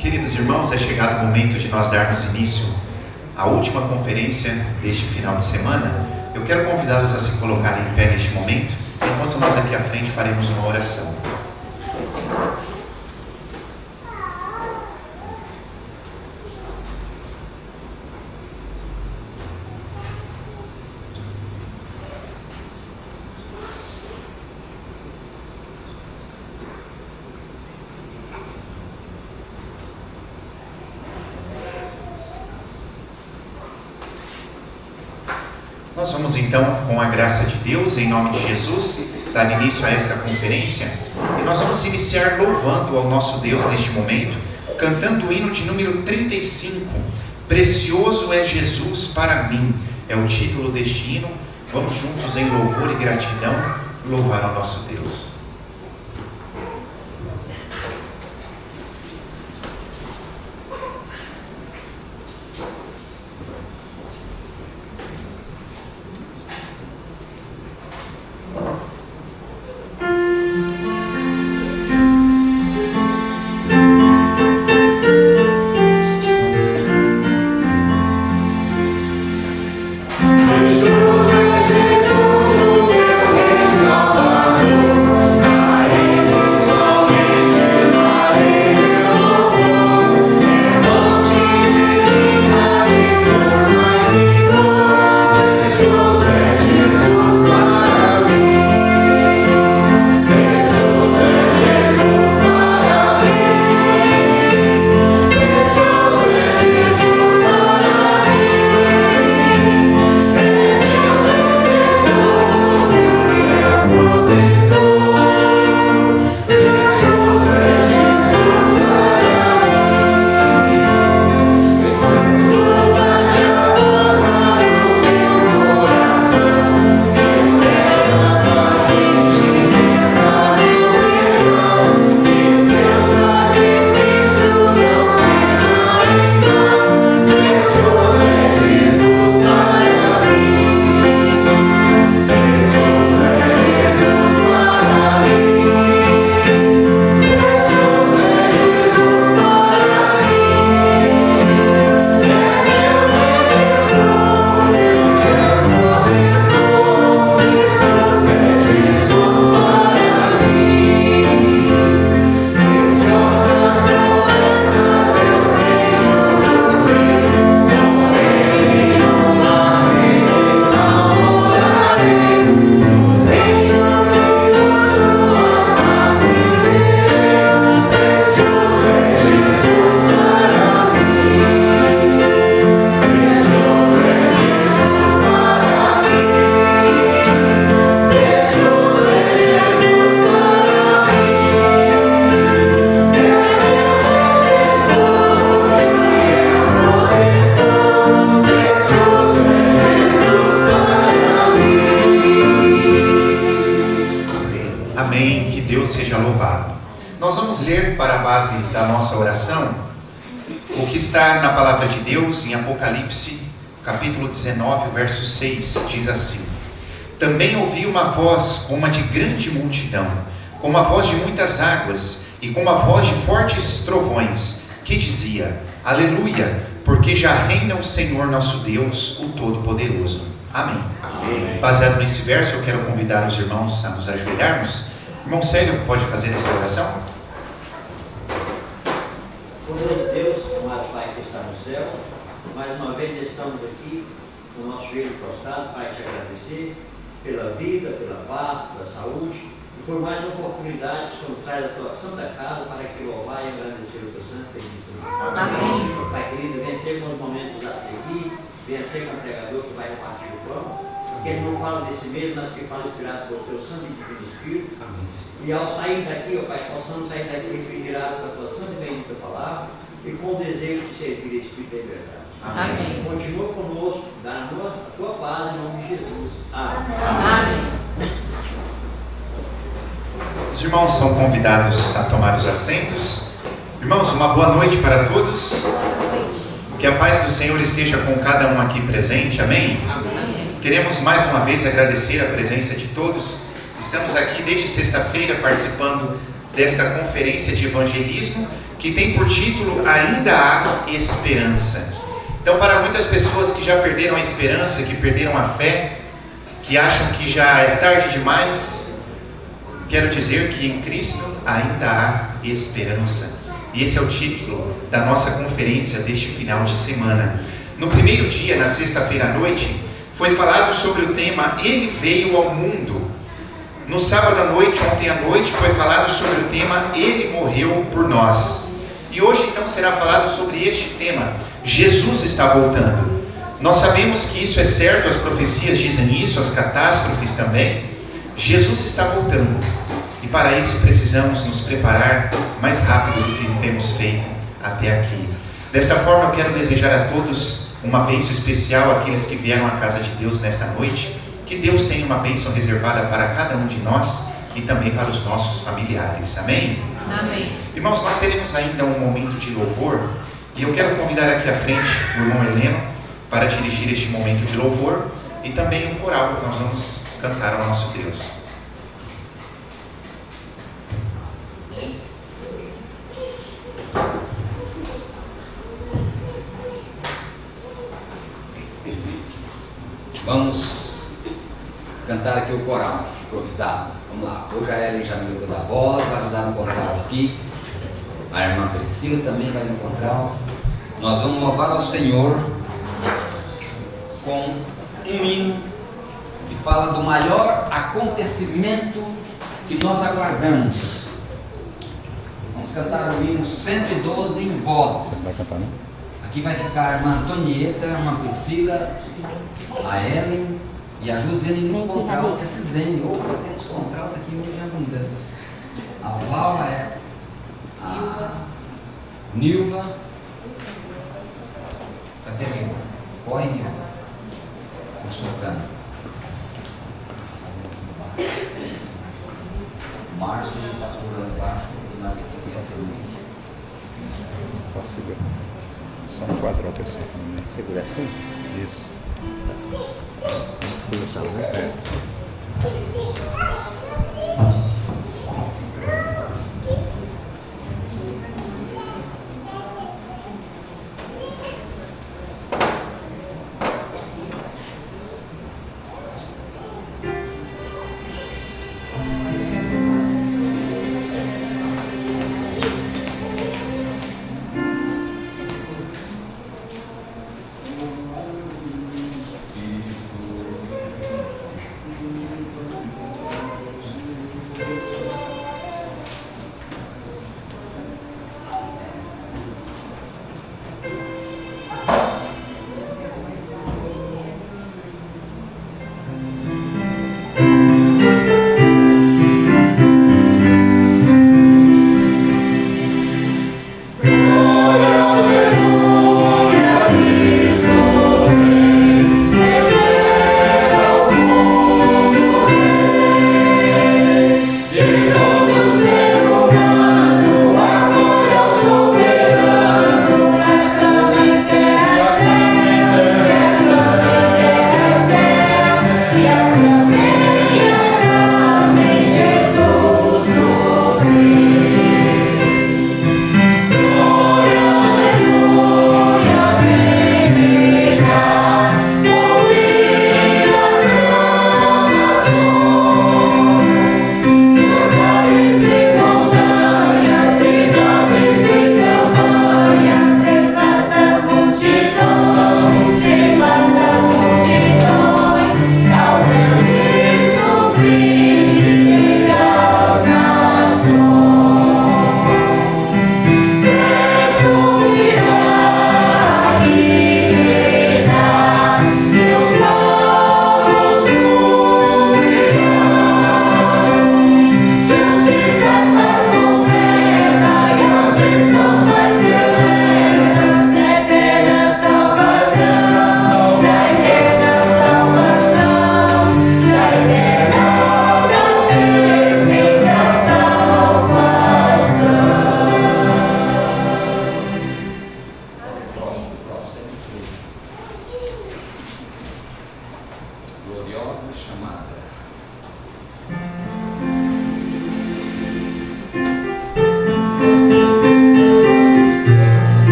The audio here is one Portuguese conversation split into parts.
Queridos irmãos, é chegado o momento de nós darmos início à última conferência deste final de semana. Eu quero convidá-los a se colocarem em pé neste momento, enquanto nós aqui à frente faremos uma oração. Nós vamos então, com a graça de Deus, em nome de Jesus, dar início a esta conferência, e nós vamos iniciar louvando ao nosso Deus neste momento, cantando o hino de número 35, Precioso é Jesus para mim, é o título deste hino. Vamos juntos em louvor e gratidão louvar ao nosso Deus. Em Apocalipse, capítulo 19, verso 6, diz assim: Também ouvi uma voz como a de grande multidão, como a voz de muitas águas, e como a voz de fortes trovões, que dizia: Aleluia, porque já reina o Senhor nosso Deus, o Todo-Poderoso. Amém. Amém. Baseado nesse verso, eu quero convidar os irmãos a nos ajoelharmos. Irmão Célio, pode fazer essa oração? Poderoso Deus, amado Pai que está no céu, mais uma vez estamos aqui com o nosso joelho prostrado para te agradecer pela vida, pela paz, pela saúde e por mais uma oportunidade que o Senhor traz da tua santa casa para que louvar e agradecer o teu santo e bendito nome. Amém. Pai querido, venha ser com os momentos a seguir, venha ser com o pregador que vai repartir o pão, que ele não fala desse mesmo, mas que fala inspirado pelo teu santo e divino Espírito. Amém. E ao sair daqui, ó Pai, possamos sair daqui refrigerados com a tua santa e bendita palavra e com o desejo de servir a Espírito e verdade. Amém. Continua conosco, dá-nos a tua paz em nome de Jesus. Amém. Amém. Os irmãos são convidados a tomar os assentos. Irmãos, uma boa noite para todos. Que a paz do Senhor esteja com cada um aqui presente. Amém? Amém. Queremos mais uma vez agradecer a presença de todos. Estamos aqui desde sexta-feira participando desta conferência de evangelismo que tem por título Ainda Há Esperança. Então, para muitas pessoas que já perderam a esperança, que perderam a fé, que acham que já é tarde demais, quero dizer que em Cristo ainda há esperança. E esse é o título da nossa conferência deste final de semana. No primeiro dia, na sexta-feira à noite, foi falado sobre o tema Ele Veio ao Mundo. No sábado à noite, ontem à noite, foi falado sobre o tema Ele Morreu por Nós. E hoje então será falado sobre este tema, Jesus está voltando. Nós sabemos que isso é certo, as profecias dizem isso, as catástrofes também. Jesus está voltando. E para isso precisamos nos preparar mais rápido do que temos feito até aqui. Desta forma eu quero desejar a todos uma bênção especial, àqueles que vieram à casa de Deus nesta noite. Que Deus tenha uma bênção reservada para cada um de nós e também para os nossos familiares. Amém? Amém. Irmãos, nós teremos ainda um momento de louvor e eu quero convidar aqui à frente o irmão Heleno para dirigir este momento de louvor e também um coral que nós vamos cantar ao nosso Deus. Vamos cantar aqui o coral improvisado. Vamos lá. Hoje a Ellen já me ligou da voz, vai ajudar no coral aqui. A irmã Priscila também vai no coral. Nós vamos louvar ao Senhor com um hino que fala do maior acontecimento que nós aguardamos. Vamos cantar o hino 112 em vozes. Vai cantar, né? Aqui vai ficar a irmã Antonieta, a irmã Priscila, a Ellen e a Josiane no contralto, esse Zen. Opa, temos contralto aqui hoje em abundância. A Val, a Nilva. Cadê a Nilva? Corre, Nilva. O soprano. O Márcio está segurando baixo e nós aqui também. Só segura. Só no quadrado assim. Segura assim? Isso. Posição, né? É.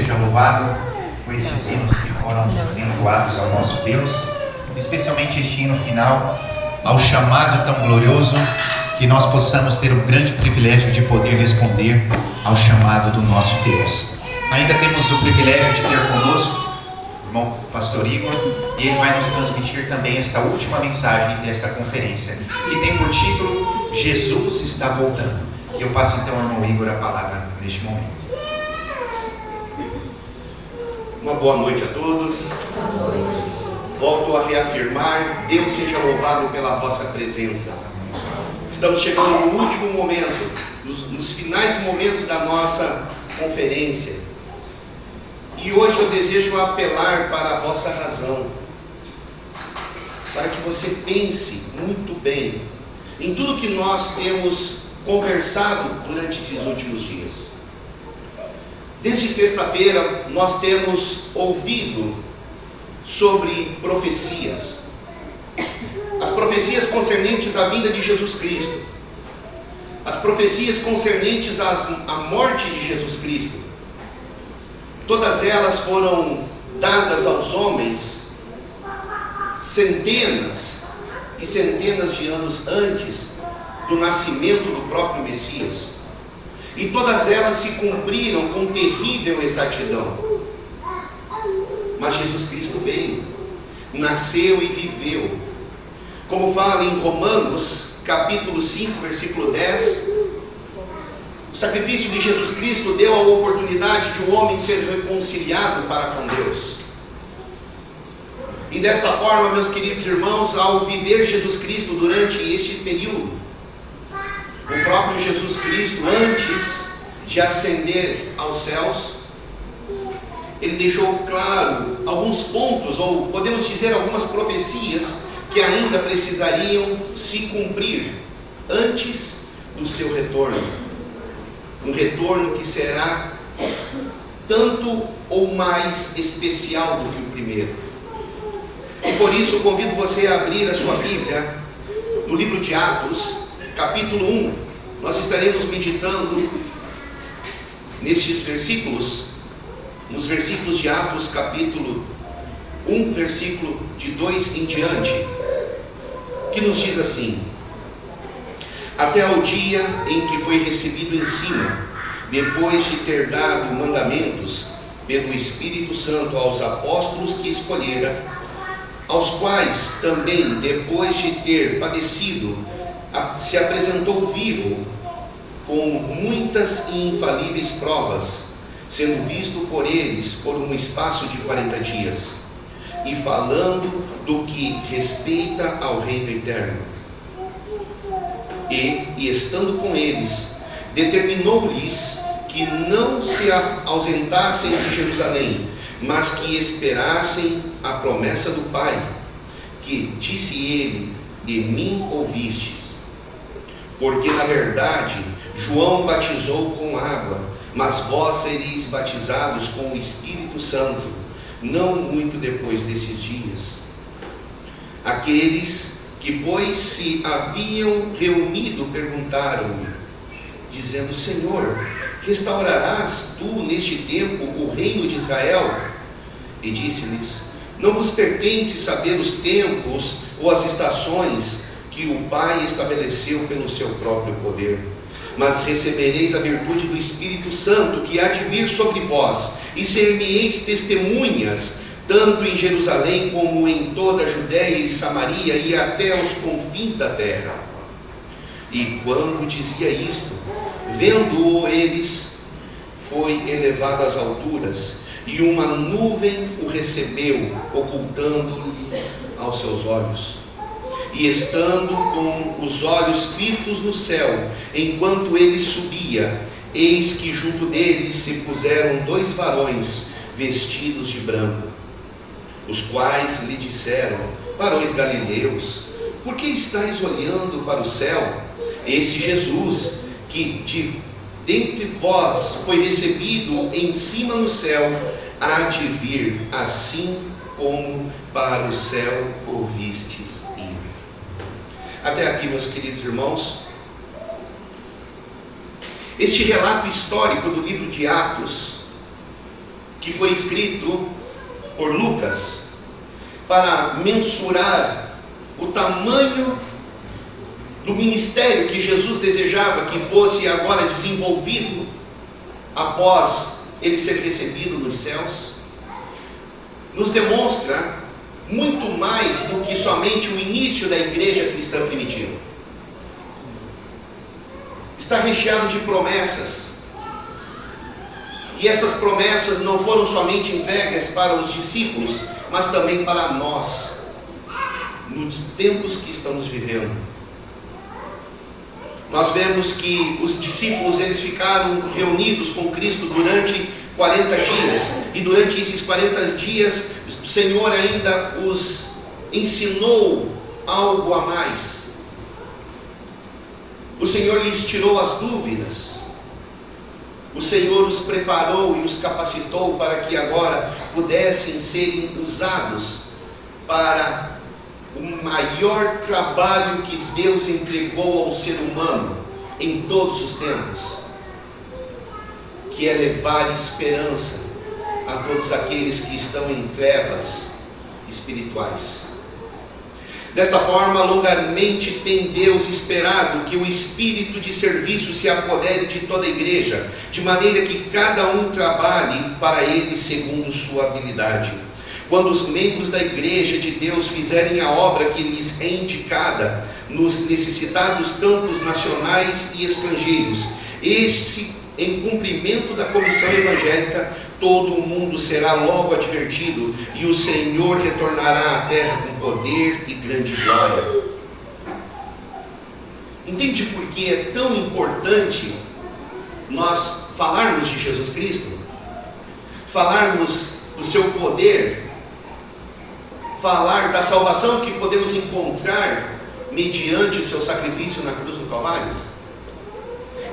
seja louvado com estes hinos que foram entoados ao nosso Deus, especialmente este hino final, ao chamado tão glorioso, que nós possamos ter o grande privilégio de poder responder ao chamado do nosso Deus. Ainda temos o privilégio de ter conosco o irmão Pastor Igor, e ele vai nos transmitir também esta última mensagem desta conferência, que tem por título Jesus está voltando. Eu passo então ao irmão Igor a palavra neste momento. Uma boa noite a todos. Volto a reafirmar, Deus seja louvado pela vossa presença. Estamos chegando no último momento, nos finais momentos da nossa conferência. E hoje eu desejo apelar para a vossa razão, para que você pense muito bem em tudo que nós temos conversado durante esses últimos dias. Desde sexta-feira nós temos ouvido sobre profecias, as profecias concernentes à vinda de Jesus Cristo, as profecias concernentes à morte de Jesus Cristo. Todas elas foram dadas aos homens centenas e centenas de anos antes do nascimento do próprio Messias. E todas elas se cumpriram com terrível exatidão. Mas Jesus Cristo veio, nasceu e viveu. Como fala em Romanos, capítulo 5, versículo 10, o sacrifício de Jesus Cristo deu a oportunidade de um homem ser reconciliado para com Deus. E desta forma, meus queridos irmãos, ao viver Jesus Cristo durante este período, o próprio Jesus Cristo, antes de ascender aos céus, ele deixou claro alguns pontos, ou podemos dizer algumas profecias, que ainda precisariam se cumprir antes do seu retorno. Um retorno que será tanto ou mais especial do que o primeiro. E por isso eu convido você a abrir a sua Bíblia no livro de Atos, capítulo 1. Nós estaremos meditando nestes versículos, nos versículos de Atos, capítulo 1, versículo de 2 em diante, que nos diz assim: até ao dia em que foi recebido em cima, depois de ter dado mandamentos pelo Espírito Santo aos apóstolos que escolhera, aos quais também, depois de ter padecido, se apresentou vivo, com muitas e infalíveis provas, sendo visto por eles por um espaço de 40 dias, e falando do que respeita ao reino eterno. E estando com eles, determinou-lhes que não se ausentassem de Jerusalém, mas que esperassem a promessa do Pai, que, disse ele, de mim ouvistes. Porque na verdade João batizou com água, mas vós sereis batizados com o Espírito Santo, não muito depois desses dias. Aqueles que, pois, se haviam reunido, perguntaram-lhe, dizendo: Senhor, restaurarás tu neste tempo o reino de Israel? E disse-lhes: não vos pertence saber os tempos ou as estações que o Pai estabeleceu pelo seu próprio poder, mas recebereis a virtude do Espírito Santo, que há de vir sobre vós, e ser-me-eis testemunhas, tanto em Jerusalém como em toda a Judéia e Samaria e até os confins da terra. E quando dizia isto, vendo-o eles, foi elevado às alturas, e uma nuvem o recebeu, ocultando-lhe aos seus olhos. E estando com os olhos fitos no céu, enquanto ele subia, eis que junto deles se puseram 2 varões, vestidos de branco, os quais lhe disseram: varões galileus, por que estáis olhando para o céu? Esse Jesus, que dentre vós foi recebido em cima no céu, há de vir, assim como para o céu ouvistes ir. Até aqui, meus queridos irmãos, este relato histórico do livro de Atos que foi escrito por Lucas para mensurar o tamanho do ministério que Jesus desejava que fosse agora desenvolvido após ele ser recebido nos céus, nos demonstra muito mais do que somente o início da igreja cristã primitiva. Está recheado de promessas, e essas promessas não foram somente entregues para os discípulos, mas também para nós, nos tempos que estamos vivendo. Nós vemos que os discípulos, eles ficaram reunidos com Cristo durante 40 dias, e durante esses 40 dias, o Senhor ainda os ensinou algo a mais. O Senhor lhes tirou as dúvidas. O Senhor os preparou e os capacitou para que agora pudessem serem usados para o maior trabalho que Deus entregou ao ser humano em todos os tempos, que é levar esperança a todos aqueles que estão em trevas espirituais. Desta forma, longamente tem Deus esperado que o espírito de serviço se apodere de toda a igreja, de maneira que cada um trabalhe para ele segundo sua habilidade. Quando os membros da igreja de Deus fizerem a obra que lhes é indicada nos necessitados campos nacionais e estrangeiros, em cumprimento da comissão evangélica, todo o mundo será logo advertido, e o Senhor retornará à terra com poder e grande glória. Entende por que é tão importante nós falarmos de Jesus Cristo? Falarmos do seu poder? Falar da salvação que podemos encontrar mediante o seu sacrifício na cruz do Calvário?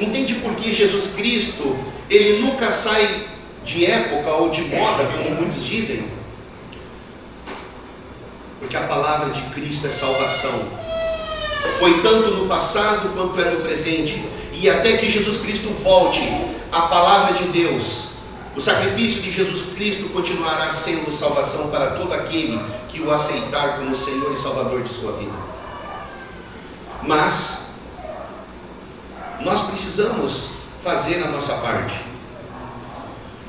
Entende por que Jesus Cristo, ele nunca sai de época ou de moda, como muitos dizem? Porque a palavra de Cristo é salvação. Foi tanto no passado quanto é no presente, e até que Jesus Cristo volte, a palavra de Deus, o sacrifício de Jesus Cristo continuará sendo salvação para todo aquele que o aceitar como Senhor e Salvador de sua vida. Mas nós precisamos fazer a nossa parte.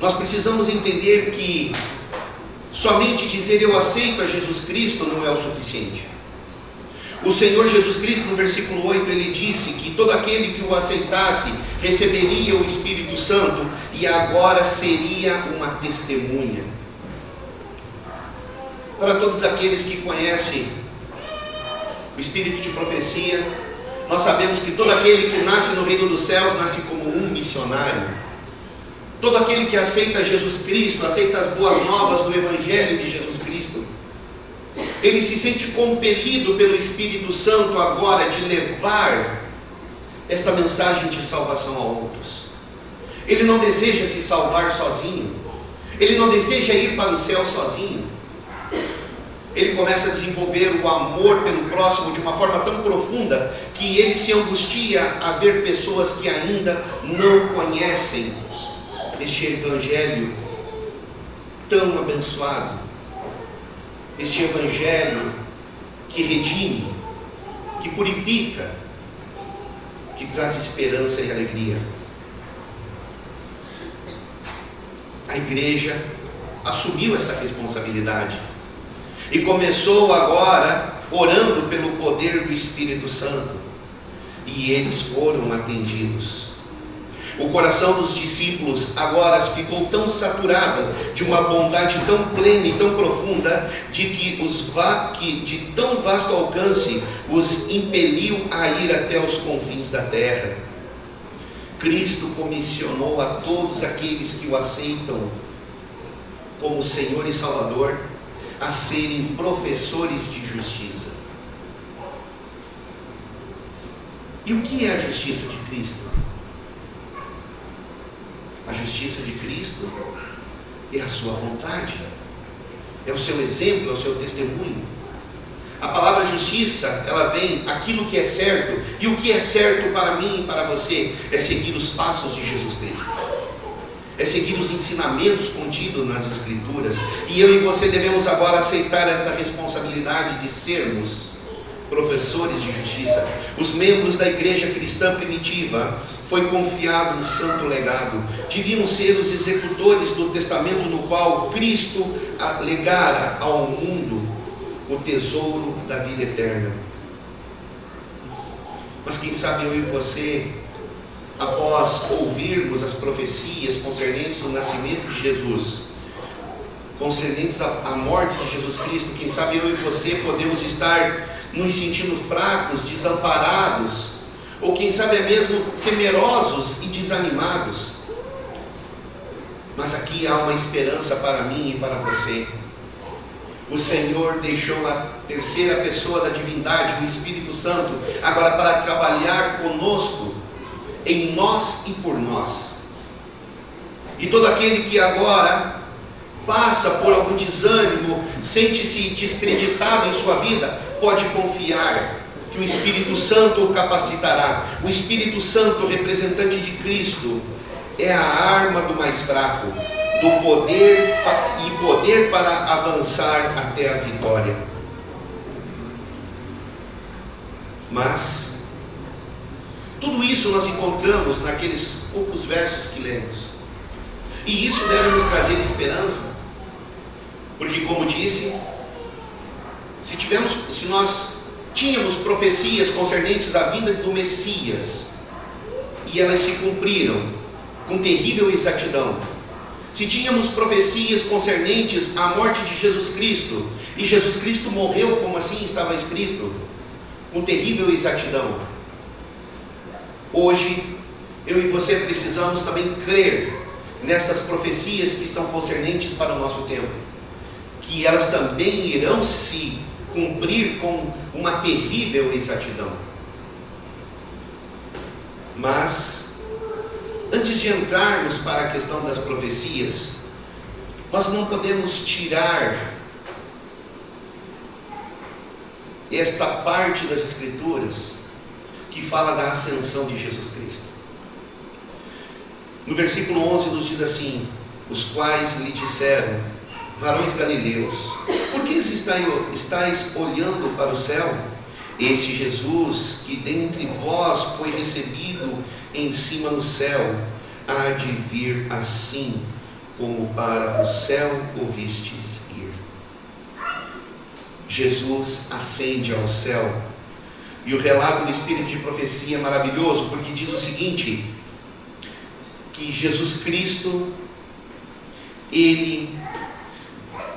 Nós precisamos entender que somente dizer eu aceito a Jesus Cristo não é o suficiente. O Senhor Jesus Cristo, no versículo 8, ele disse que todo aquele que o aceitasse receberia o Espírito Santo e agora seria uma testemunha. Para todos aqueles que conhecem o espírito de profecia, nós sabemos que todo aquele que nasce no reino dos céus nasce como um missionário. Todo aquele que aceita Jesus Cristo, aceita as boas novas do Evangelho de Jesus Cristo, ele se sente compelido pelo Espírito Santo agora de levar esta mensagem de salvação a outros. Ele não deseja se salvar sozinho, ele não deseja ir para o céu sozinho. Ele começa a desenvolver o amor pelo próximo de uma forma tão profunda que ele se angustia a ver pessoas que ainda não conhecem este Evangelho tão abençoado, este Evangelho que redime, que purifica, que traz esperança e alegria. A igreja assumiu essa responsabilidade e começou agora orando pelo poder do Espírito Santo, e eles foram atendidos. O coração dos discípulos agora ficou tão saturado de uma bondade tão plena e tão profunda, de que de tão vasto alcance os impeliu a ir até os confins da terra. Cristo comissionou a todos aqueles que o aceitam como Senhor e Salvador a serem professores de justiça. E o que é a justiça de Cristo? A justiça de Cristo é a sua vontade, é o seu exemplo, é o seu testemunho. A palavra justiça, ela vem aquilo que é certo, e o que é certo para mim e para você é seguir os passos de Jesus Cristo. é seguir os ensinamentos contidos nas Escrituras. E eu e você devemos agora aceitar esta responsabilidade de sermos professores de justiça. Os membros da igreja cristã primitiva foi confiado um santo legado. Devíamos ser os executores do testamento no qual Cristo legara ao mundo o tesouro da vida eterna. Mas quem sabe eu e você, após ouvirmos as profecias concernentes ao nascimento de Jesus, concernentes à morte de Jesus Cristo, quem sabe eu e você podemos estar nos sentindo fracos, desamparados, ou quem sabe é mesmo temerosos e desanimados. Mas aqui há uma esperança para mim e para você. O Senhor deixou a terceira pessoa da divindade, o Espírito Santo, agora para trabalhar conosco, em nós e por nós. E todo aquele que agora passa por algum desânimo, sente-se descreditado em sua vida, pode confiar que o Espírito Santo o capacitará. O Espírito Santo, representante de Cristo, é a arma do mais fraco, do poder para avançar até a vitória. Mas tudo isso nós encontramos naqueles poucos versos que lemos, e isso deve nos trazer esperança, porque, como disse, se nós tínhamos profecias concernentes à vinda do Messias, e elas se cumpriram com terrível exatidão, se tínhamos profecias concernentes à morte de Jesus Cristo, e Jesus Cristo morreu como assim estava escrito, com terrível exatidão, hoje eu e você precisamos também crer nessas profecias que estão concernentes para o nosso tempo, que elas também irão se cumprir com uma terrível exatidão. Mas antes de entrarmos para a questão das profecias, nós não podemos tirar esta parte das Escrituras que fala da ascensão de Jesus Cristo. No versículo 11 nos diz assim: os quais lhe disseram: varões galileus, por que estáis olhando para o céu? Esse Jesus que dentre vós foi recebido em cima no céu, há de vir assim como para o céu o vistes ir. Jesus ascende ao céu, e o relato do Espírito de profecia é maravilhoso, porque diz o seguinte: que Jesus Cristo, Ele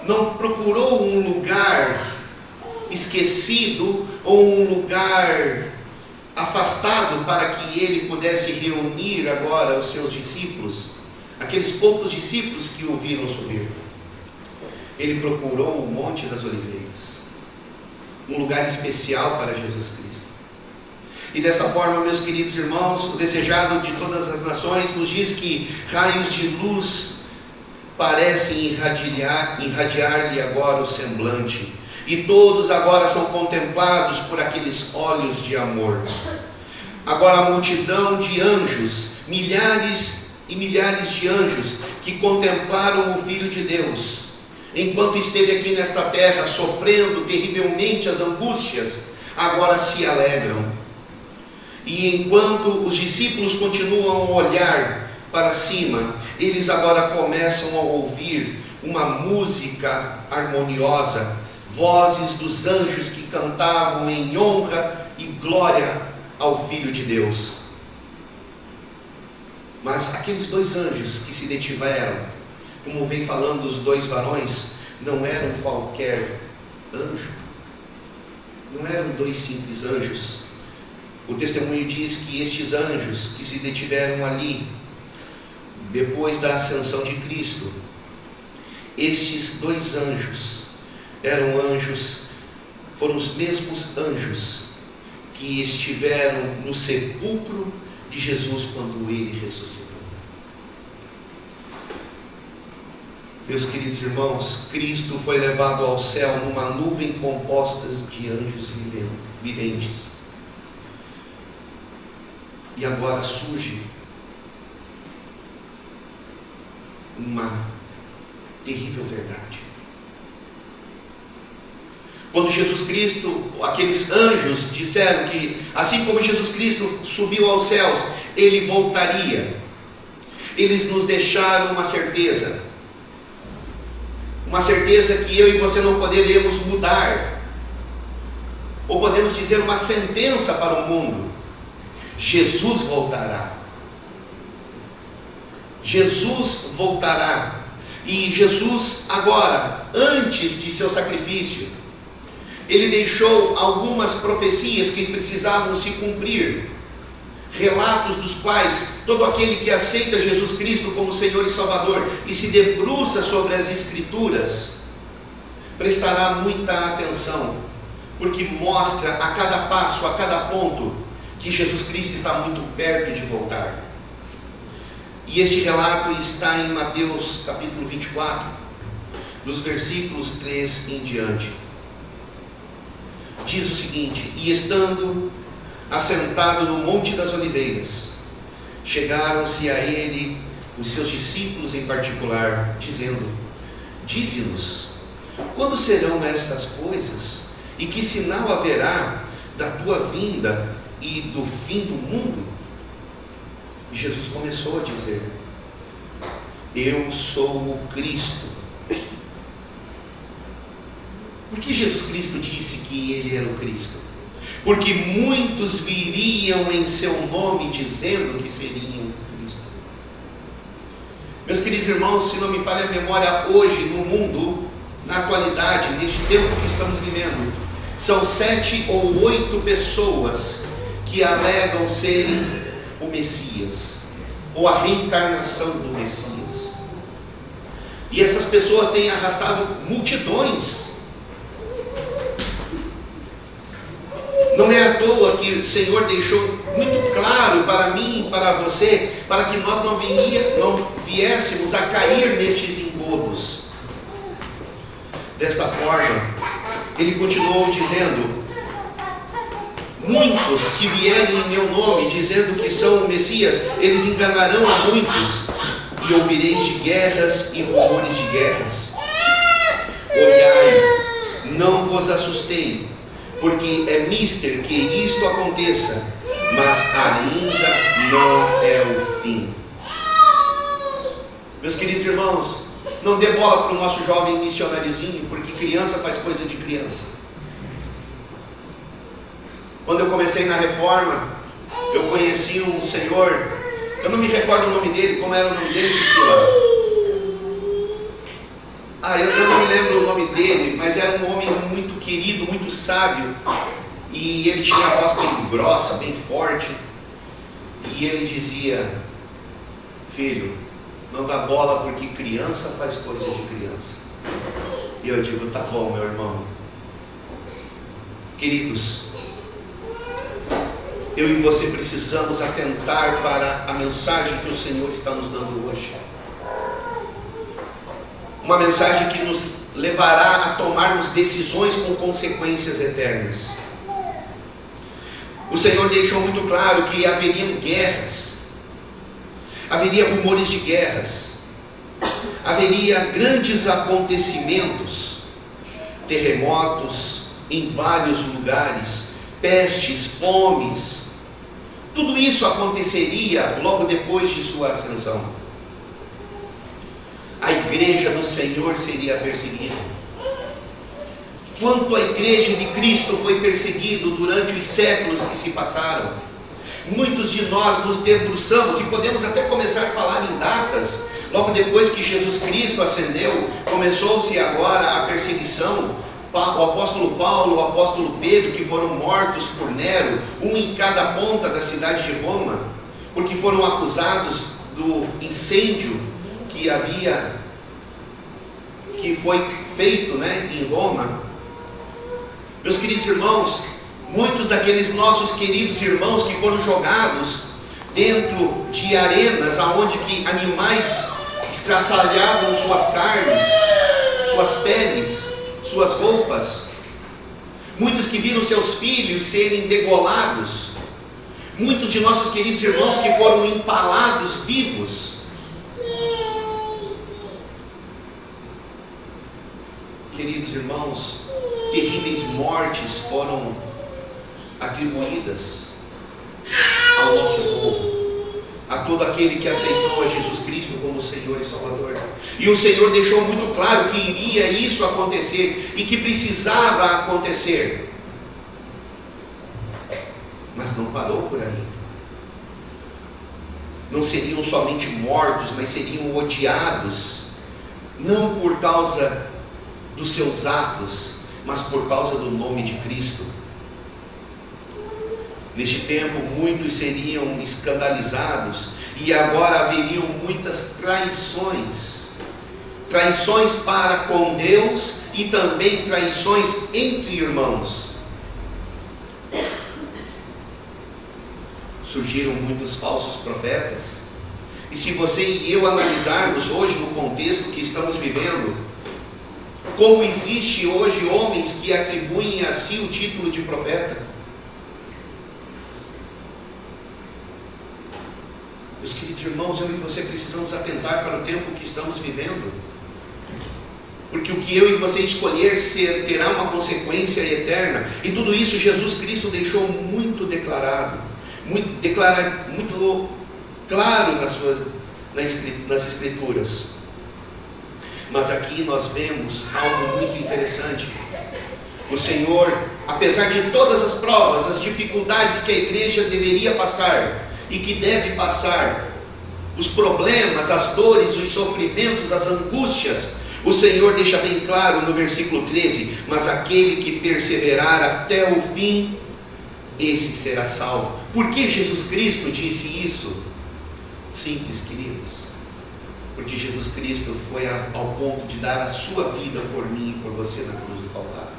não procurou um lugar esquecido ou um lugar afastado para que Ele pudesse reunir agora os seus discípulos, aqueles poucos discípulos que o viram subir. Ele procurou o Monte das Oliveiras, um lugar especial para Jesus Cristo. E desta forma, meus queridos irmãos, o desejado de todas as nações nos diz que raios de luz parecem irradiar-lhe agora o semblante, e todos agora são contemplados por aqueles olhos de amor. Agora a multidão de anjos, milhares e milhares de anjos que contemplaram o Filho de Deus, enquanto esteve aqui nesta terra sofrendo terrivelmente as angústias, agora se alegram. E enquanto os discípulos continuam a olhar para cima, eles agora começam a ouvir uma música harmoniosa, vozes dos anjos que cantavam em honra e glória ao Filho de Deus. Mas aqueles dois anjos que se detiveram, como vem falando os dois varões, não eram qualquer anjo, não eram dois simples anjos. O testemunho diz que estes anjos que se detiveram ali, depois da ascensão de Cristo, estes dois anjos foram os mesmos anjos que estiveram no sepulcro de Jesus quando ele ressuscitou. Meus queridos irmãos, Cristo foi levado ao céu numa nuvem composta de anjos viventes. E agora surge uma terrível verdade. Quando Jesus Cristo, aqueles anjos disseram que assim como Jesus Cristo subiu aos céus, Ele voltaria, eles nos deixaram uma certeza que eu e você não poderemos mudar, ou podemos dizer uma sentença para o mundo: Jesus voltará. Jesus voltará. E Jesus agora, antes de seu sacrifício, Ele deixou algumas profecias que precisavam se cumprir, relatos dos quais todo aquele que aceita Jesus Cristo como Senhor e Salvador e se debruça sobre as Escrituras, prestará muita atenção, porque mostra a cada passo, a cada ponto, que Jesus Cristo está muito perto de voltar. E este relato está em Mateus capítulo 24, dos versículos 3 em diante. Diz o seguinte: e estando assentado no Monte das Oliveiras, chegaram-se a ele os seus discípulos em particular, dizendo: dize-nos, quando serão estas coisas? E que sinal haverá da tua vinda e do fim do mundo? E Jesus começou a dizer: eu sou o Cristo. Por que Jesus Cristo disse que Ele era o Cristo? Porque muitos viriam em seu nome dizendo que seriam o Cristo. Meus queridos irmãos, se não me falha a memória, hoje no mundo, na atualidade, neste tempo que estamos vivendo, são 7 ou 8 pessoas que alegam serem o Messias, ou a reencarnação do Messias. E essas pessoas têm arrastado multidões. Não é à toa que o Senhor deixou muito claro para mim e para você, para que nós não viéssemos a cair nestes engodos. Desta forma, Ele continuou dizendo: muitos que vierem em meu nome dizendo que são o Messias, eles enganarão a muitos, e ouvireis de guerras e rumores de guerras. Olhai, não vos assustei, porque é mister que isto aconteça, mas ainda não é o fim. Meus queridos irmãos, não dê bola para o nosso jovem missionáriozinho, porque criança faz coisa de criança. Quando eu comecei na Reforma, eu conheci um senhor, eu não me recordo o nome dele, como era o nome dele, Priscila? Eu não me lembro o nome dele, mas era um homem muito querido, muito sábio, e ele tinha a voz bem grossa, bem forte, e ele dizia: filho, não dá bola porque criança faz coisa de criança. E eu digo: tá bom, meu irmão. Queridos, eu e você precisamos atentar para a mensagem que o Senhor está nos dando hoje. Uma mensagem que nos levará a tomarmos decisões com consequências eternas. O Senhor deixou muito claro que haveriam guerras, haveria rumores de guerras, haveria grandes acontecimentos, terremotos em vários lugares, pestes, fomes. Tudo isso aconteceria logo depois de sua ascensão. A igreja do Senhor seria perseguida. Quanto a igreja de Cristo foi perseguido durante os séculos que se passaram. Muitos de nós nos debruçamos e podemos até começar a falar em datas. Logo depois que Jesus Cristo ascendeu, começou-se agora a perseguição. O apóstolo Paulo, o apóstolo Pedro, que foram mortos por Nero, um em cada ponta da cidade de Roma, porque foram acusados do incêndio que foi feito, em Roma. Meus queridos irmãos, muitos daqueles nossos queridos irmãos que foram jogados dentro de arenas aonde que animais estraçalhavam suas carnes, suas peles, suas roupas, muitos que viram seus filhos serem degolados, muitos de nossos queridos irmãos que foram empalados vivos. queridos irmãos, terríveis mortes foram atribuídas ao nosso povo, a todo aquele que aceitou a Jesus Cristo como Senhor e Salvador. E o Senhor deixou muito claro que iria isso acontecer e que precisava acontecer. Mas não parou por aí. Não seriam somente mortos, mas seriam odiados, não por causa dos seus atos, mas por causa do nome de Cristo. Neste tempo, muitos seriam escandalizados e agora haveriam muitas traições. Traições para com Deus e também traições entre irmãos. Surgiram muitos falsos profetas. E se você e eu analisarmos hoje no contexto que estamos vivendo, como existe hoje homens que atribuem a si o título de profeta. Meus queridos irmãos, eu e você precisamos atentar para o tempo que estamos vivendo. Porque o que eu e você escolher terá uma consequência eterna. E tudo isso Jesus Cristo deixou muito declarado, muito claro nas Escrituras. Mas aqui nós vemos algo muito interessante. O Senhor, apesar de todas as provas, as dificuldades que a igreja deveria passar e que deve passar, os problemas, as dores, os sofrimentos, as angústias, o Senhor deixa bem claro no versículo 13: mas aquele que perseverar até o fim, esse será salvo. Por que Jesus Cristo disse isso? Simples, queridos. Porque Jesus Cristo foi ao ponto de dar a sua vida por mim e por você na cruz do Calvário.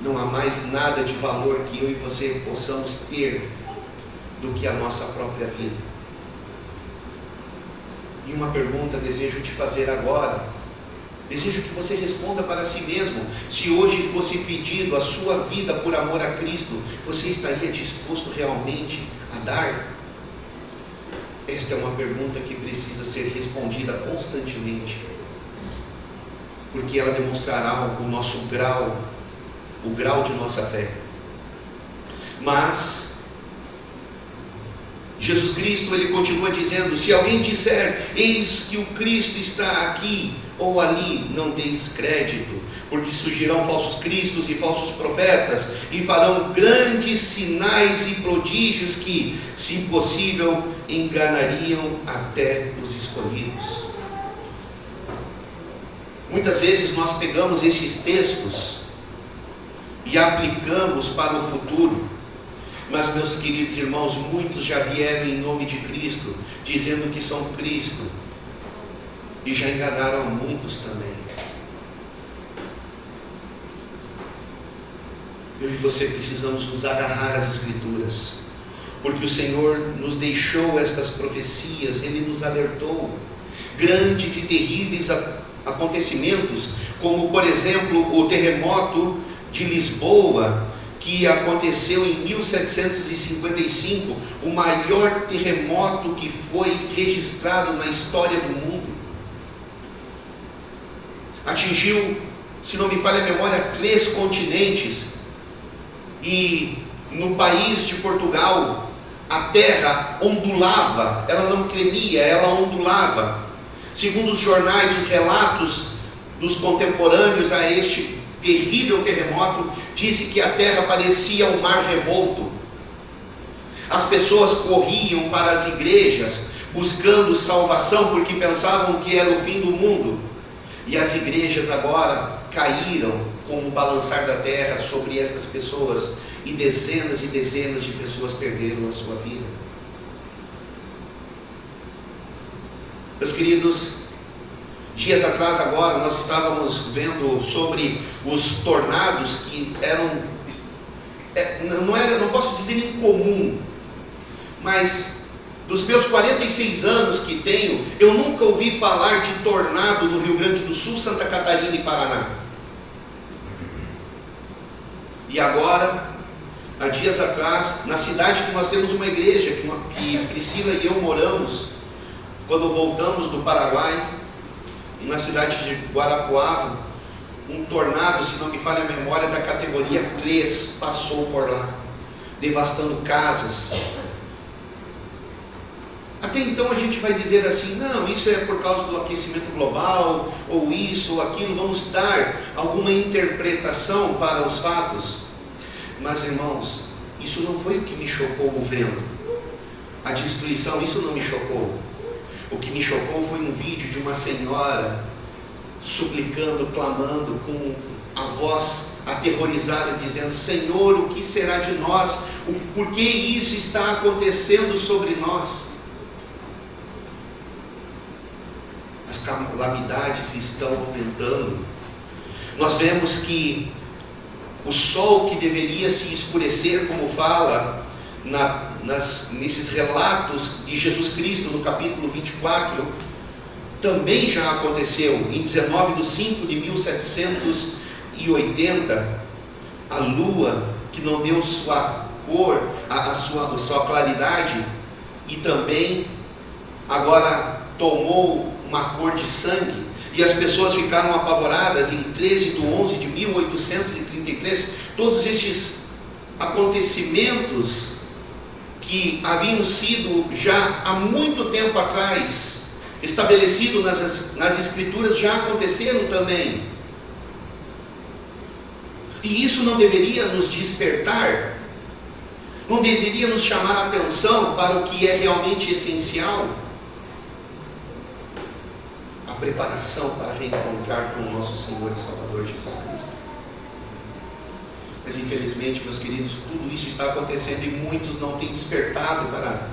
Não há mais nada de valor que eu e você possamos ter do que a nossa própria vida. E uma pergunta desejo te fazer agora. Desejo que você responda para si mesmo. Se hoje fosse pedido a sua vida por amor a Cristo, você estaria disposto realmente a dar? Esta é uma pergunta que precisa ser respondida constantemente, porque ela demonstrará o nosso grau, o grau de nossa fé. Mas Jesus Cristo, ele continua dizendo: se alguém disser, eis que o Cristo está aqui ou ali, não deis crédito, porque surgirão falsos cristos e falsos profetas, e farão grandes sinais e prodígios que, se possível, enganariam até os escolhidos. Muitas vezes nós pegamos esses textos e aplicamos para o futuro. Mas, meus queridos irmãos, muitos já vieram em nome de Cristo, dizendo que são Cristo, e já enganaram a muitos também. Eu e você precisamos nos agarrar às Escrituras, porque o Senhor nos deixou estas profecias, Ele nos alertou. Grandes e terríveis acontecimentos, como por exemplo o terremoto de Lisboa, que aconteceu em 1755, o maior terremoto que foi registrado na história do mundo. Atingiu, se não me falha a memória, 3 continentes, e no país de Portugal a terra ondulava, ela não tremia, ela ondulava. Segundo os jornais, os relatos dos contemporâneos a este terrível terremoto, disse que a terra parecia um mar revolto. As pessoas corriam para as igrejas buscando salvação, porque pensavam que era o fim do mundo. E as igrejas agora caíram com o balançar da terra sobre estas pessoas, e dezenas de pessoas perderam a sua vida. Meus queridos, dias atrás agora nós estávamos vendo sobre os tornados que eram, não posso dizer incomum, mas dos meus 46 anos que tenho, eu nunca ouvi falar de tornado no Rio Grande do Sul, Santa Catarina e Paraná. E agora, há dias atrás, na cidade que nós temos uma igreja, que Priscila e eu moramos, quando voltamos do Paraguai, e na cidade de Guarapuava, um tornado, se não me falha a memória, da categoria 3 passou por lá, devastando casas. Até então a gente vai dizer assim, não, isso é por causa do aquecimento global, ou isso ou aquilo, vamos dar alguma interpretação para os fatos. Mas irmãos, isso não foi o que me chocou o vento, a destruição, isso não me chocou. O que me chocou foi um vídeo de uma senhora suplicando, clamando com a voz aterrorizada, dizendo: Senhor, o que será de nós? Por que isso está acontecendo sobre nós? As calamidades estão aumentando. Nós vemos que o sol que deveria se escurecer, como fala nesses relatos de Jesus Cristo no capítulo 24, também já aconteceu. Em 19/5/1780, a lua, que não deu sua cor, a sua claridade, e também agora tomou uma cor de sangue, e as pessoas ficaram apavoradas. Em 13/11/1833, todos estes acontecimentos que haviam sido já há muito tempo atrás estabelecido nas escrituras, já aconteceram também. E isso não deveria nos despertar, não deveria nos chamar a atenção para o que é realmente essencial: a preparação para reencontrar com o nosso Senhor e Salvador Jesus Cristo. Mas infelizmente, meus queridos, tudo isso está acontecendo e muitos não têm despertado para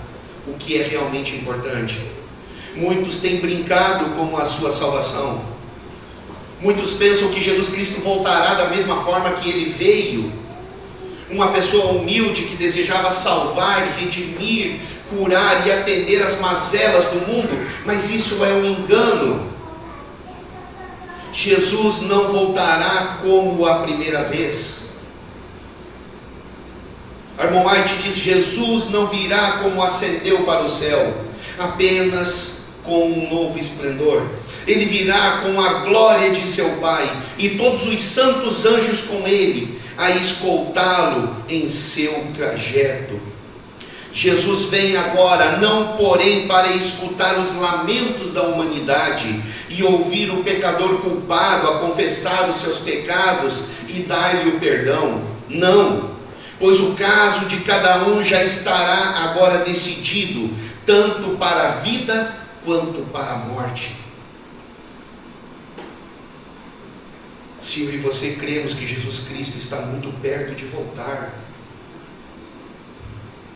o que é realmente importante. Muitos têm brincado com a sua salvação. Muitos pensam que Jesus Cristo voltará da mesma forma que Ele veio. Uma pessoa humilde que desejava salvar, redimir, curar e atender as mazelas do mundo. Mas isso é um engano. Jesus não voltará como a primeira vez. Armond White diz: Jesus não virá como ascendeu para o céu, apenas com um novo esplendor. Ele virá com a glória de seu Pai e todos os santos anjos com ele, a escoltá-lo em seu trajeto. Jesus vem agora, não porém para escutar os lamentos da humanidade e ouvir o pecador culpado a confessar os seus pecados e dar-lhe o perdão. Não, pois o caso de cada um já estará agora decidido, tanto para a vida quanto para a morte. Se eu e você cremos que Jesus Cristo está muito perto de voltar,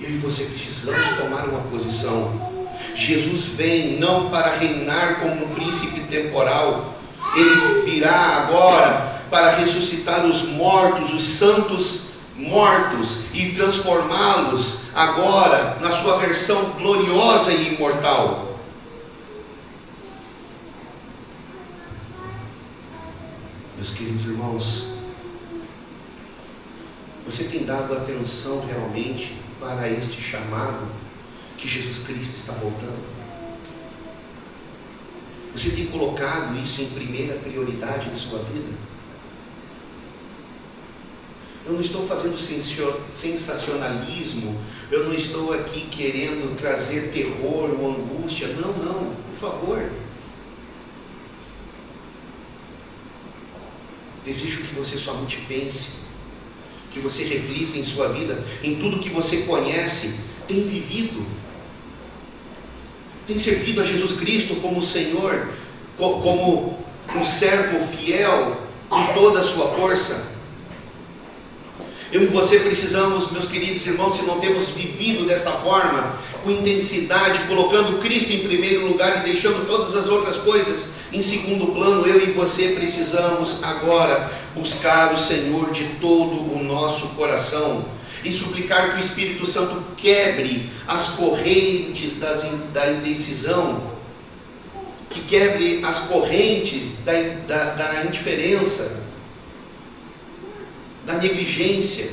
eu e você precisamos tomar uma posição. Jesus vem não para reinar como um príncipe temporal. Ele virá agora para ressuscitar os mortos, os santos mortos, e transformá-los agora na sua versão gloriosa e imortal. Meus queridos irmãos, você tem dado atenção realmente para este chamado que Jesus Cristo está voltando? Você tem colocado isso em primeira prioridade de sua vida? Eu não estou fazendo sensacionalismo, eu não estou aqui querendo trazer terror ou angústia, não, por favor. Desejo que você somente pense, que você reflita em sua vida, em tudo que você conhece, tem vivido, tem servido a Jesus Cristo como Senhor, como um servo fiel com toda a sua força. Eu e você precisamos, meus queridos irmãos, se não temos vivido desta forma, com intensidade, colocando Cristo em primeiro lugar e deixando todas as outras coisas em segundo plano, eu e você precisamos agora buscar o Senhor de todo o nosso coração e suplicar que o Espírito Santo quebre as correntes da indecisão, que quebre as correntes da indiferença, da negligência.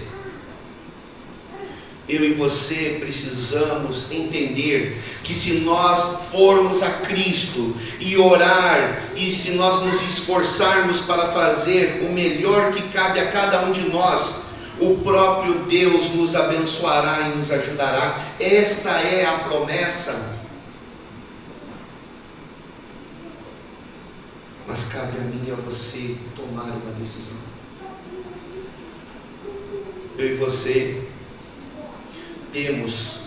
Eu e você precisamos entender que se nós formos a Cristo e orar, e se nós nos esforçarmos para fazer o melhor que cabe a cada um de nós, o próprio Deus nos abençoará e nos ajudará. Esta é a promessa. Mas cabe a mim e a você tomar uma decisão. Eu e você temos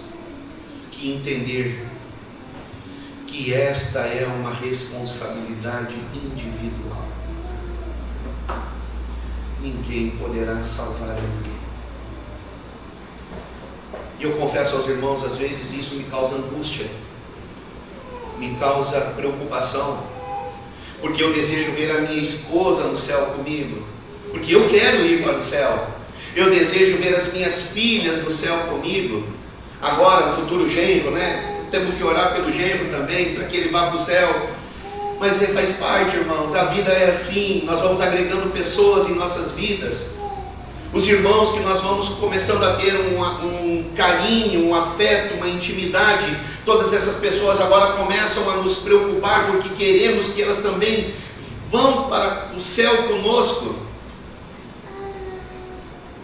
que entender que esta é uma responsabilidade individual. Ninguém poderá salvar ninguém. E eu confesso aos irmãos, às vezes isso me causa angústia, me causa preocupação, porque eu desejo ver a minha esposa no céu comigo, porque eu quero ir para o céu. Eu desejo ver as minhas filhas no céu comigo. Agora, no futuro genro, né? Temos que orar pelo genro também, para que ele vá para o céu. Mas faz parte, irmãos, a vida é assim. Nós vamos agregando pessoas em nossas vidas. Os irmãos que nós vamos começando a ter um carinho, um afeto, uma intimidade, todas essas pessoas agora começam a nos preocupar, porque queremos que elas também vão para o céu conosco.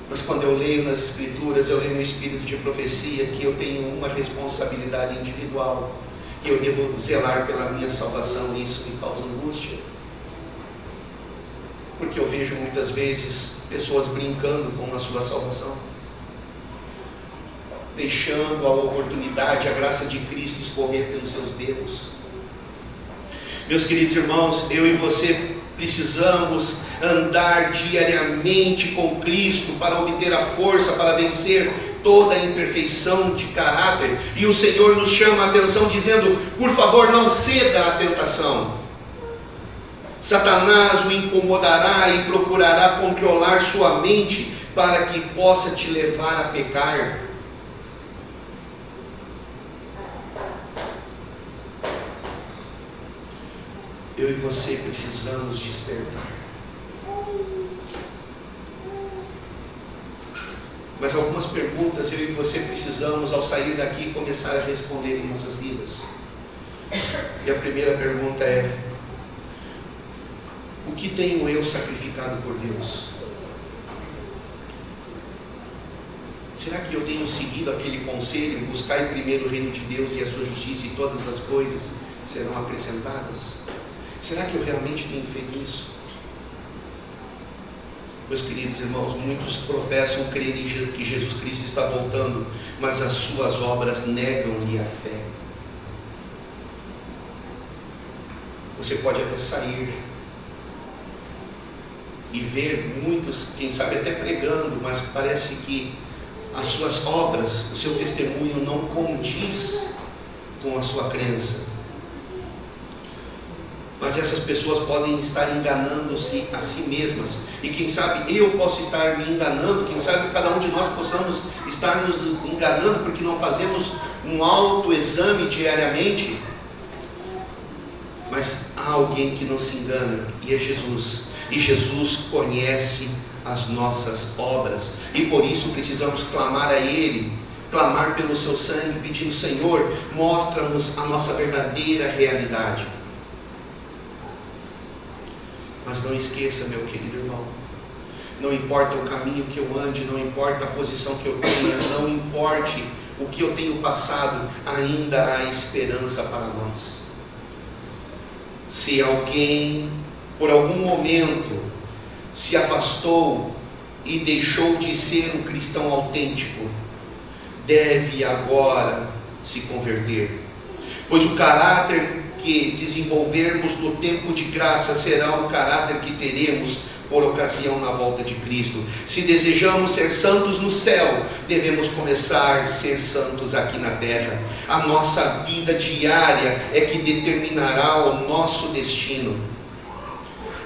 Mas quando eu leio nas Escrituras, eu leio no espírito de profecia que eu tenho uma responsabilidade individual e eu devo zelar pela minha salvação, e isso me causa angústia, porque eu vejo muitas vezes pessoas brincando com a sua salvação, deixando a oportunidade, a graça de Cristo escorrer pelos seus dedos. Meus queridos irmãos, eu e você precisamos andar diariamente com Cristo para obter a força para vencer toda a imperfeição de caráter. E o Senhor nos chama a atenção dizendo: por favor, não ceda à tentação. Satanás o incomodará e procurará controlar sua mente para que possa te levar a pecar. Eu e você precisamos despertar. Mas algumas perguntas eu e você precisamos, ao sair daqui, começar a responder em nossas vidas. E a primeira pergunta é: o que tenho eu sacrificado por Deus? Será que eu tenho seguido aquele conselho: buscai primeiro o reino de Deus e a sua justiça, e todas as coisas serão acrescentadas? Será que eu realmente tenho feito isso? Meus queridos irmãos, muitos professam crer que Jesus Cristo está voltando, mas as suas obras negam-lhe a fé. Você pode até sair e ver muitos, quem sabe até pregando, mas parece que as suas obras, o seu testemunho não condiz com a sua crença. Mas essas pessoas podem estar enganando-se a si mesmas. E quem sabe eu posso estar me enganando, quem sabe cada um de nós possamos estar nos enganando, porque não fazemos um autoexame diariamente. Mas há alguém que não se engana, e é Jesus. E Jesus conhece as nossas obras, e por isso precisamos clamar a Ele, clamar pelo seu sangue, pedindo: Senhor, mostra-nos a nossa verdadeira realidade. Mas não esqueça, meu querido irmão, não importa o caminho que eu ande, não importa a posição que eu tenha, não importe o que eu tenho passado, ainda há esperança para nós. Se alguém, por algum momento, se afastou e deixou de ser um cristão autêntico, deve agora se converter, pois o caráter que desenvolvermos no tempo de graça será o caráter que teremos por ocasião na volta de Cristo. Se desejamos ser santos no céu, devemos começar a ser santos aqui na terra. A nossa vida diária é que determinará o nosso destino.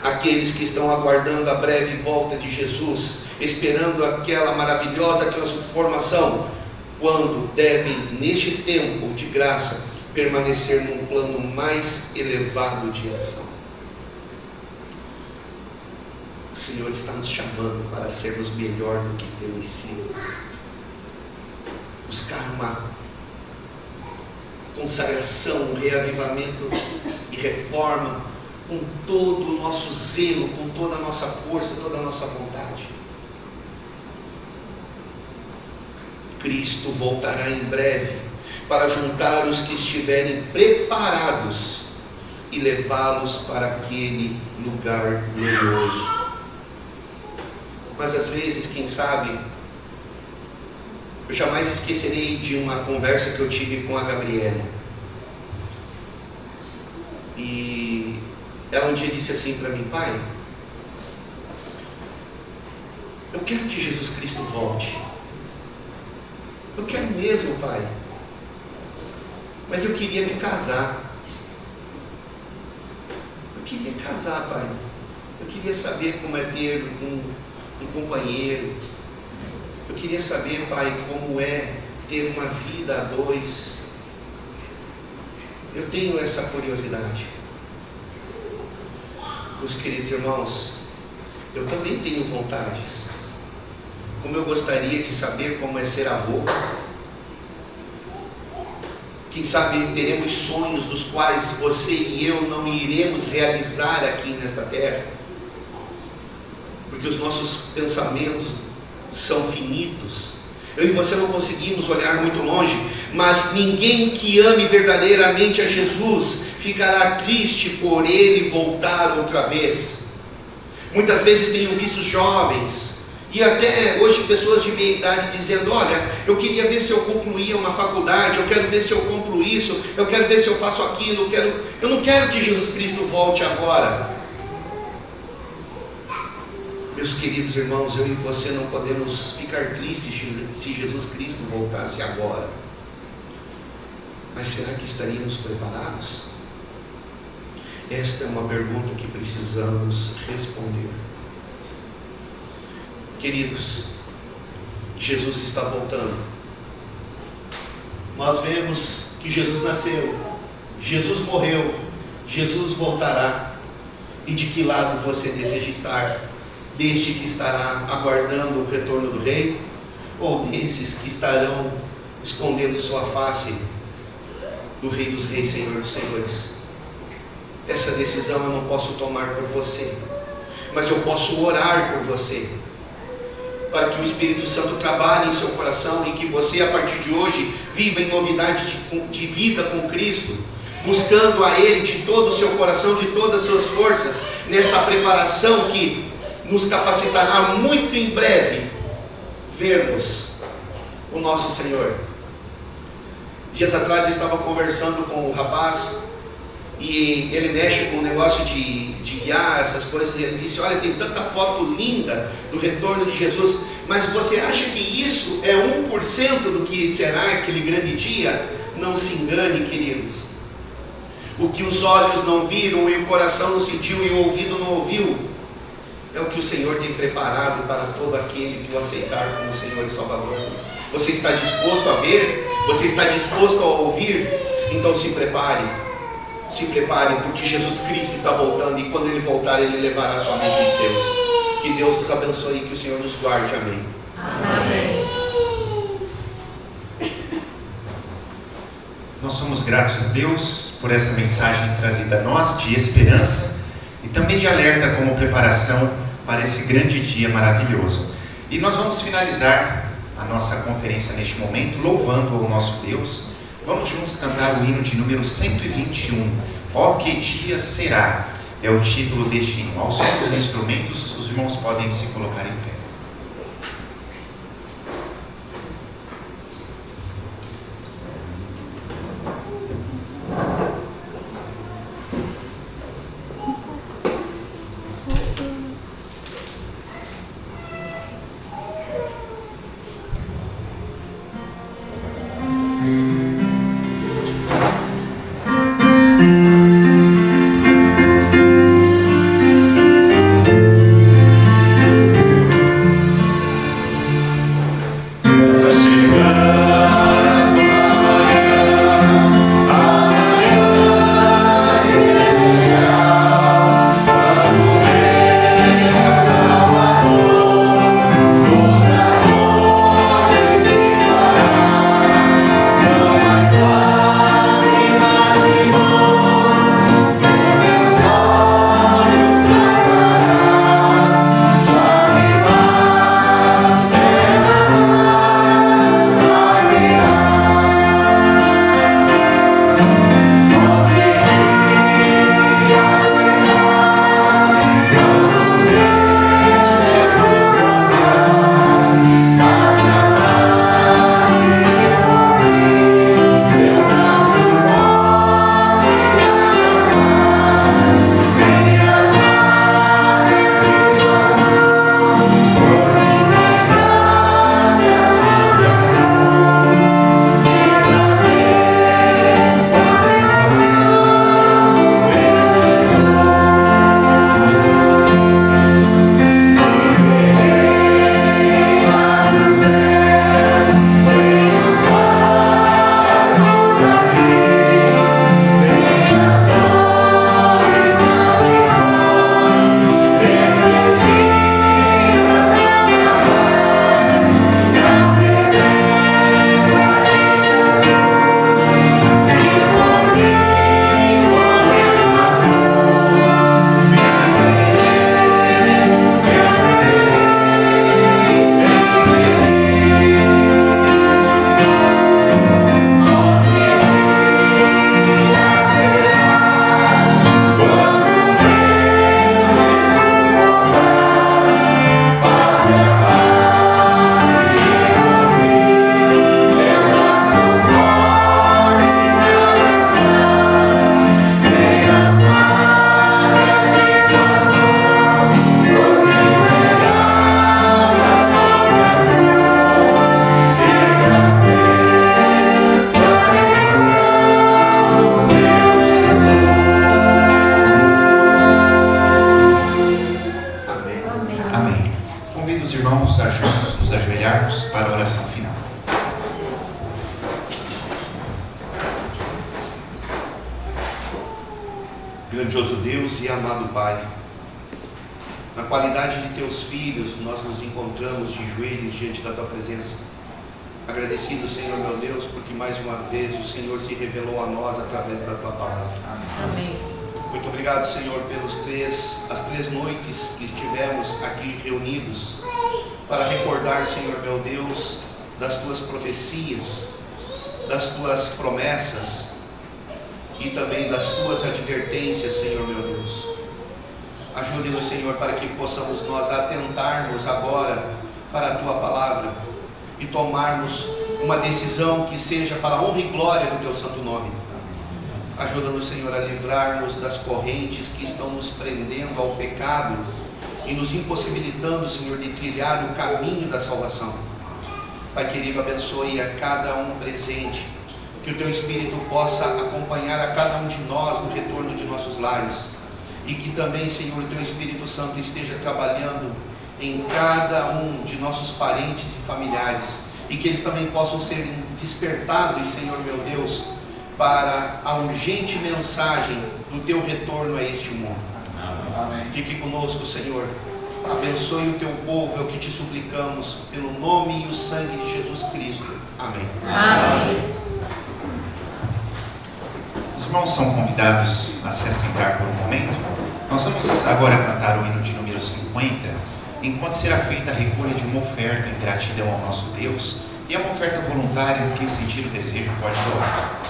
Aqueles que estão aguardando a breve volta de Jesus, esperando aquela maravilhosa transformação, quando devem, neste tempo de graça, permanecer num plano mais elevado de ação. O Senhor está nos chamando para sermos melhor do que temos sido. buscar uma consagração, um reavivamento e reforma com todo o nosso zelo, com toda a nossa força, toda a nossa vontade. Cristo voltará em breve para juntar os que estiverem preparados e levá-los para aquele lugar glorioso. Mas às vezes, quem sabe, eu jamais esquecerei de uma conversa que eu tive com a Gabriela. E ela um dia disse assim para mim: pai, eu quero que Jesus Cristo volte. Eu quero mesmo, pai. Mas eu queria me casar. Eu queria casar, pai. Eu queria saber como é ter um companheiro. Eu queria saber, pai, como é ter uma vida a dois. Eu tenho essa curiosidade. Meus queridos irmãos, eu também tenho vontades. Como eu gostaria de saber como é ser avô. Quem sabe teremos sonhos dos quais você e eu não iremos realizar aqui nesta terra, porque os nossos pensamentos são finitos. Eu e você não conseguimos olhar muito longe, mas ninguém que ame verdadeiramente a Jesus ficará triste por ele voltar outra vez. Muitas vezes tenho visto jovens e até hoje pessoas de meia idade dizendo: olha, eu queria ver se eu concluía uma faculdade, eu quero ver se eu compro isso, eu quero ver se eu faço aquilo, eu não quero que Jesus Cristo volte agora. Meus queridos irmãos, eu e você não podemos ficar tristes se Jesus Cristo voltasse agora. Mas será que estaríamos preparados? Esta é uma pergunta que precisamos responder. Queridos, Jesus está voltando. Nós vemos que Jesus nasceu, Jesus morreu, Jesus voltará. E de que lado você deseja estar? Deste que estará aguardando o retorno do Rei, ou desses que estarão escondendo sua face do Rei dos Reis, Senhor dos Senhores? Essa decisão eu não posso tomar por você, mas eu posso orar por você, para que o Espírito Santo trabalhe em seu coração e que você, a partir de hoje, viva em novidade de vida com Cristo, buscando a Ele de todo o seu coração, de todas as suas forças, nesta preparação que nos capacitará muito em breve vermos o nosso Senhor. Dias atrás eu estava conversando com um rapaz e ele mexe com o negócio de guiar essas coisas, e ele disse: olha, tem tanta foto linda do retorno de Jesus, mas você acha que isso é 1% do que será aquele grande dia? Não se engane, queridos. O que os olhos não viram e o coração não sentiu e o ouvido não ouviu é o que o Senhor tem preparado para todo aquele que o aceitar como Senhor e Salvador. Você está disposto a ver? Você está disposto a ouvir? Então se prepare, porque Jesus Cristo está voltando, e quando Ele voltar, Ele levará somente os seus. Que Deus nos abençoe e que o Senhor nos guarde. Amém. Amém. Nós somos gratos a Deus por essa mensagem trazida a nós de esperança e também de alerta como preparação para esse grande dia maravilhoso. E nós vamos finalizar a nossa conferência neste momento louvando ao nosso Deus. Vamos juntos cantar o hino de número 121. Ó que dia será, é o título deste hino. Ao som dos instrumentos, os irmãos podem se colocar em pé. Grandioso Deus e amado Pai, na qualidade de Teus filhos, nós nos encontramos de joelhos diante da Tua presença. Agradecido, Senhor meu Deus, porque mais uma vez o Senhor se revelou a nós através da Tua palavra. Amém. Muito obrigado, Senhor, as três noites que estivemos aqui reunidos para recordar, Senhor meu Deus, das Tuas profecias, das Tuas promessas e também das Tuas advertências, Senhor meu Deus. Ajude-nos, Senhor, para que possamos nós atentarmos agora para a Tua palavra e tomarmos uma decisão que seja para a honra e glória do Teu santo nome. Ajuda-nos, Senhor, a livrar-nos das correntes que estão nos prendendo ao pecado e nos impossibilitando, Senhor, de trilhar o caminho da salvação. Pai querido, abençoe a cada um presente, que o Teu Espírito possa acompanhar a cada um de nós no retorno de nossos lares, e que também, Senhor, o Teu Espírito Santo esteja trabalhando em cada um de nossos parentes e familiares, e que eles também possam ser despertados, Senhor meu Deus, para a urgente mensagem do Teu retorno a este mundo. Amém. Fique conosco, Senhor. Abençoe o Teu povo, é o que te suplicamos, pelo nome e o sangue de Jesus Cristo. Amém. Amém. Os irmãos são convidados a se assentar por um momento. Nós vamos agora cantar o hino de número 50, enquanto será feita a recolha de uma oferta em gratidão ao nosso Deus, e é uma oferta voluntária. Quem sentir o desejo pode doar.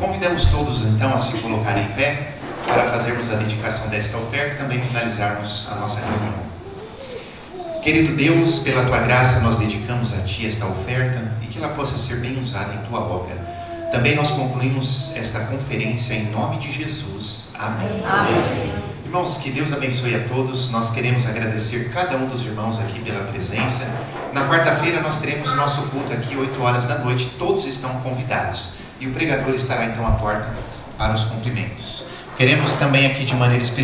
Convidamos todos então a se colocar em pé para fazermos a dedicação desta oferta e também finalizarmos a nossa reunião. Querido Deus, pela Tua graça nós dedicamos a Ti esta oferta e que ela possa ser bem usada em Tua obra. Também nós concluímos esta conferência em nome de Jesus. Amém. Amém. Irmãos, que Deus abençoe a todos. Nós queremos agradecer cada um dos irmãos aqui pela presença. Na quarta-feira nós teremos o nosso culto aqui, 8 horas da noite. Todos estão convidados. E o pregador estará então à porta para os cumprimentos. Queremos também aqui de maneira especial